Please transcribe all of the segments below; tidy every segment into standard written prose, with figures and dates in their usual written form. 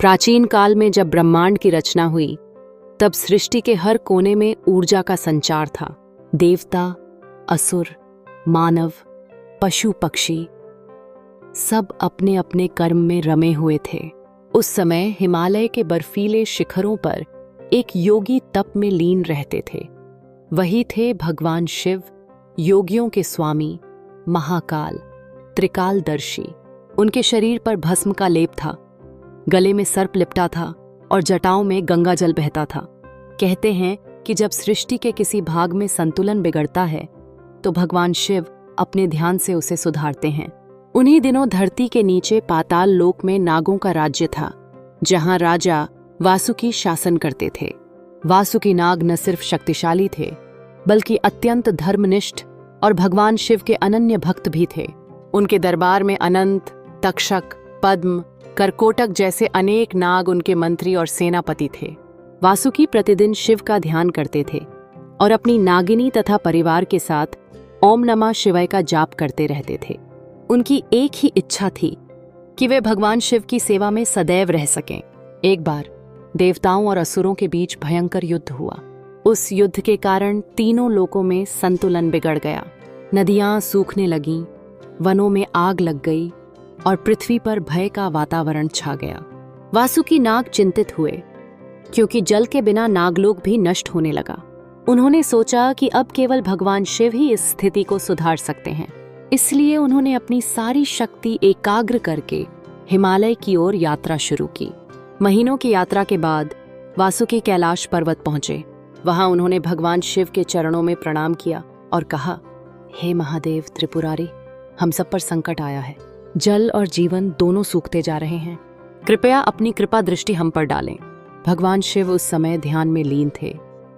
प्राचीन काल में जब ब्रह्मांड की रचना हुई, तब सृष्टि के हर कोने में ऊर्जा का संचार था। देवता, असुर, मानव, पशु पक्षी सब अपने अपने कर्म में रमे हुए थे। उस समय हिमालय के बर्फीले शिखरों पर एक योगी तप में लीन रहते थे। वही थे भगवान शिव, योगियों के स्वामी, महाकाल, त्रिकालदर्शी। उनके शरीर पर भस्म का लेप था, गले में सर्प लिपटा था और जटाओं में गंगा जल बहता था। कहते हैं कि जब सृष्टि के किसी भाग में संतुलन बिगड़ता है तो भगवान शिव अपने ध्यान से उसे सुधारते हैं। उन्हीं दिनों धरती के नीचे पाताल लोक में नागों का राज्य था, जहां राजा वासुकी शासन करते थे। वासुकी नाग न सिर्फ शक्तिशाली थे, बल्कि अत्यंत धर्मनिष्ठ और भगवान शिव के अनन्य भक्त भी थे। उनके दरबार में अनंत, तक्षक, पद्म, करकोटक जैसे अनेक नाग उनके मंत्री और सेनापति थे। वासुकी प्रतिदिन शिव का ध्यान करते थे और अपनी नागिनी तथा परिवार के साथ ओम नमः शिवाय का जाप करते रहते थे। उनकी एक ही इच्छा थी कि वे भगवान शिव की सेवा में सदैव रह सकें। एक बार देवताओं और असुरों के बीच भयंकर युद्ध हुआ। उस युद्ध के कारण तीनों लोकों में संतुलन बिगड़ गया। नदियां सूखने लगीं, वनों में आग लग गई और पृथ्वी पर भय का वातावरण छा गया। वासुकी नाग चिंतित हुए, क्योंकि जल के बिना नागलोक भी नष्ट होने लगा। उन्होंने सोचा कि अब केवल भगवान शिव ही इस स्थिति को सुधार सकते हैं। इसलिए उन्होंने अपनी सारी शक्ति एकाग्र करके हिमालय की ओर यात्रा शुरू की। महीनों की यात्रा के बाद वासुकी कैलाश पर्वत पहुंचे। वहां उन्होंने भगवान शिव के चरणों में प्रणाम किया और कहा, हे महादेव त्रिपुरारी, हम सब पर संकट आया है। जल और जीवन दोनों सूखते जा रहे हैं। कृपया अपनी कृपा दृष्टि हम पर डालें। भगवान शिव उस समय ध्यान में लीन थे।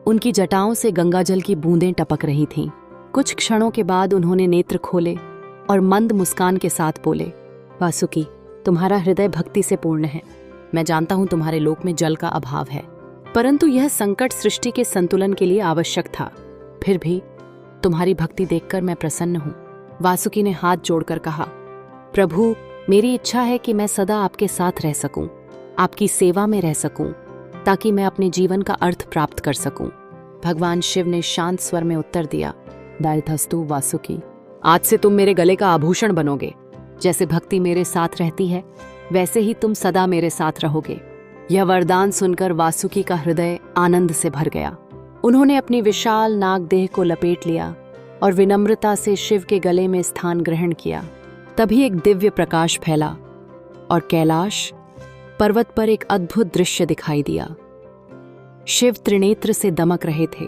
उनकी जटाओं से गंगा जल की बूंदें टपक रही थीं। कुछ क्षणों के बाद उन्होंने नेत्र खोले और मंद मुस्कान के साथ बोले, वासुकी, तुम्हारा हृदय भक्ति से पूर्ण है। मैं जानता हूं तुम्हारे लोक में जल का अभाव है, परंतु यह संकट सृष्टि के संतुलन के लिए आवश्यक था। फिर भी तुम्हारी भक्ति देखकर मैं प्रसन्न हूं। वासुकी ने हाथ जोड़कर कहा, प्रभु, मेरी इच्छा है कि मैं सदा आपके साथ रह सकूं, आपकी सेवा में रह सकूं, ताकि मैं अपने जीवन का अर्थ प्राप्त कर सकूं। भगवान शिव ने शांत स्वर में उत्तर दिया, दारिद्रस्तु वासुकी, आज से तुम मेरे गले का आभूषण बनोगे। जैसे भक्ति मेरे साथ रहती है, वैसे ही तुम सदा मेरे साथ रहोगे। यह वरदान सुनकर वासुकी का हृदय आनंद से भर गया। उन्होंने अपनी विशाल नागदेह को लपेट लिया और विनम्रता से शिव के गले में स्थान ग्रहण किया। तभी एक दिव्य प्रकाश फैला और कैलाश पर्वत पर एक अद्भुत दृश्य दिखाई दिया। शिव त्रिनेत्र से दमक रहे थे।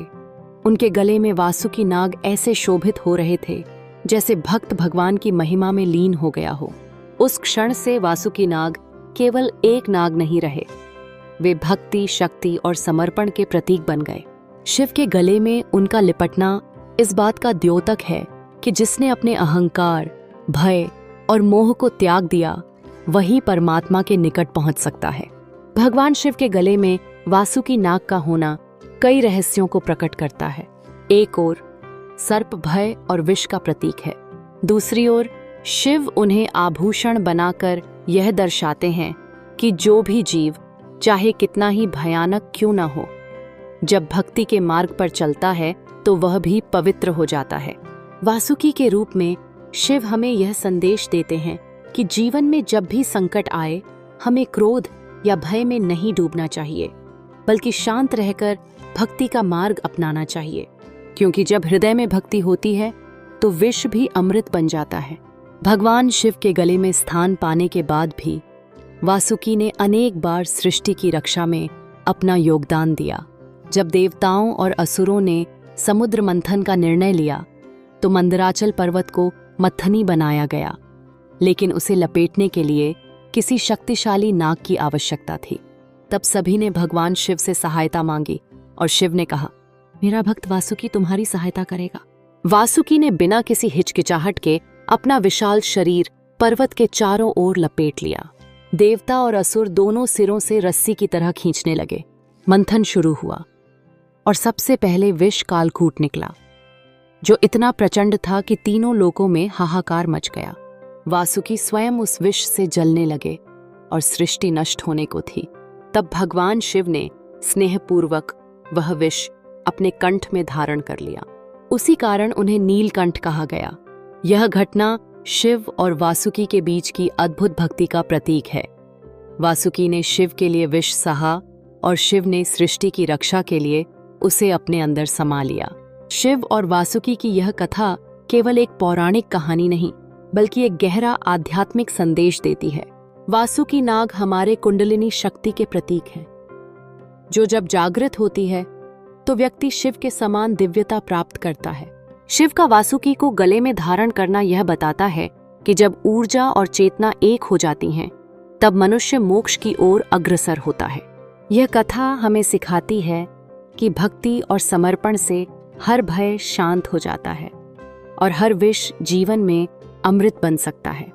उनके गले में वासुकी नाग ऐसे शोभित हो रहे थे जैसे भक्त भगवान की महिमा में लीन हो गया हो। उस क्षण से वासुकी नाग केवल एक नाग नहीं रहे, वे भक्ति, शक्ति और समर्पण के प्रतीक बन गए। शिव के गले में उनका लिपटना इस बात का द्योतक है कि जिसने अपने अहंकार, भय और मोह को त्याग दिया, वही परमात्मा के निकट पहुंच सकता है। भगवान शिव के गले में वासुकी नाग का होना कई रहस्यों को प्रकट करता है। एक ओर सर्प भय और विष का प्रतीक है, दूसरी ओर शिव उन्हें आभूषण बनाकर यह दर्शाते हैं कि जो भी जीव, चाहे कितना ही भयानक क्यों न हो, जब भक्ति के मार्ग पर चलता है तो वह भी पवित्र हो जाता है। वासुकी के रूप में शिव हमें यह संदेश देते हैं कि जीवन में जब भी संकट आए, हमें क्रोध या भय में नहीं डूबना चाहिए, बल्कि शांत रहकर भक्ति का मार्ग अपनाना चाहिए। क्योंकि जब हृदय में भक्ति होती है तो विष भी अमृत बन जाता है। भगवान शिव के गले में स्थान पाने के बाद भी वासुकी ने अनेक बार सृष्टि की रक्षा में अपना योगदान दिया। जब देवताओं और असुरों ने समुद्र मंथन का निर्णय लिया तो मंदराचल पर्वत को मथनी बनाया गया, लेकिन उसे लपेटने के लिए किसी शक्तिशाली नाग की आवश्यकता थी। तब सभी ने भगवान शिव से सहायता मांगी और शिव ने कहा, मेरा भक्त वासुकी तुम्हारी सहायता करेगा। वासुकी ने बिना किसी हिचकिचाहट के अपना विशाल शरीर पर्वत के चारों ओर लपेट लिया। देवता और असुर दोनों सिरों से रस्सी की तरह खींचने लगे। मंथन शुरू हुआ और सबसे पहले विष कालकूट निकला, जो इतना प्रचंड था कि तीनों लोकों में हाहाकार मच गया। वासुकी स्वयं उस विष से जलने लगे और सृष्टि नष्ट होने को थी। तब भगवान शिव ने स्नेहपूर्वक वह विष अपने कंठ में धारण कर लिया। उसी कारण उन्हें नीलकंठ कहा गया। यह घटना शिव और वासुकी के बीच की अद्भुत भक्ति का प्रतीक है। वासुकी ने शिव के लिए विष सहा और शिव ने सृष्टि की रक्षा के लिए उसे अपने अंदर समा लिया। शिव और वासुकी की यह कथा केवल एक पौराणिक कहानी नहीं, बल्कि एक गहरा आध्यात्मिक संदेश देती है। वासुकी नाग हमारे कुंडलिनी शक्ति के प्रतीक है, जो जब जागृत होती है तो व्यक्ति शिव के समान दिव्यता प्राप्त करता है। शिव का वासुकी को गले में धारण करना यह बताता है कि जब ऊर्जा और चेतना एक हो जाती हैं, तब मनुष्य मोक्ष की ओर अग्रसर होता है। यह कथा हमें सिखाती है कि भक्ति और समर्पण से हर भय शांत हो जाता है और हर विष जीवन में अमृत बन सकता है।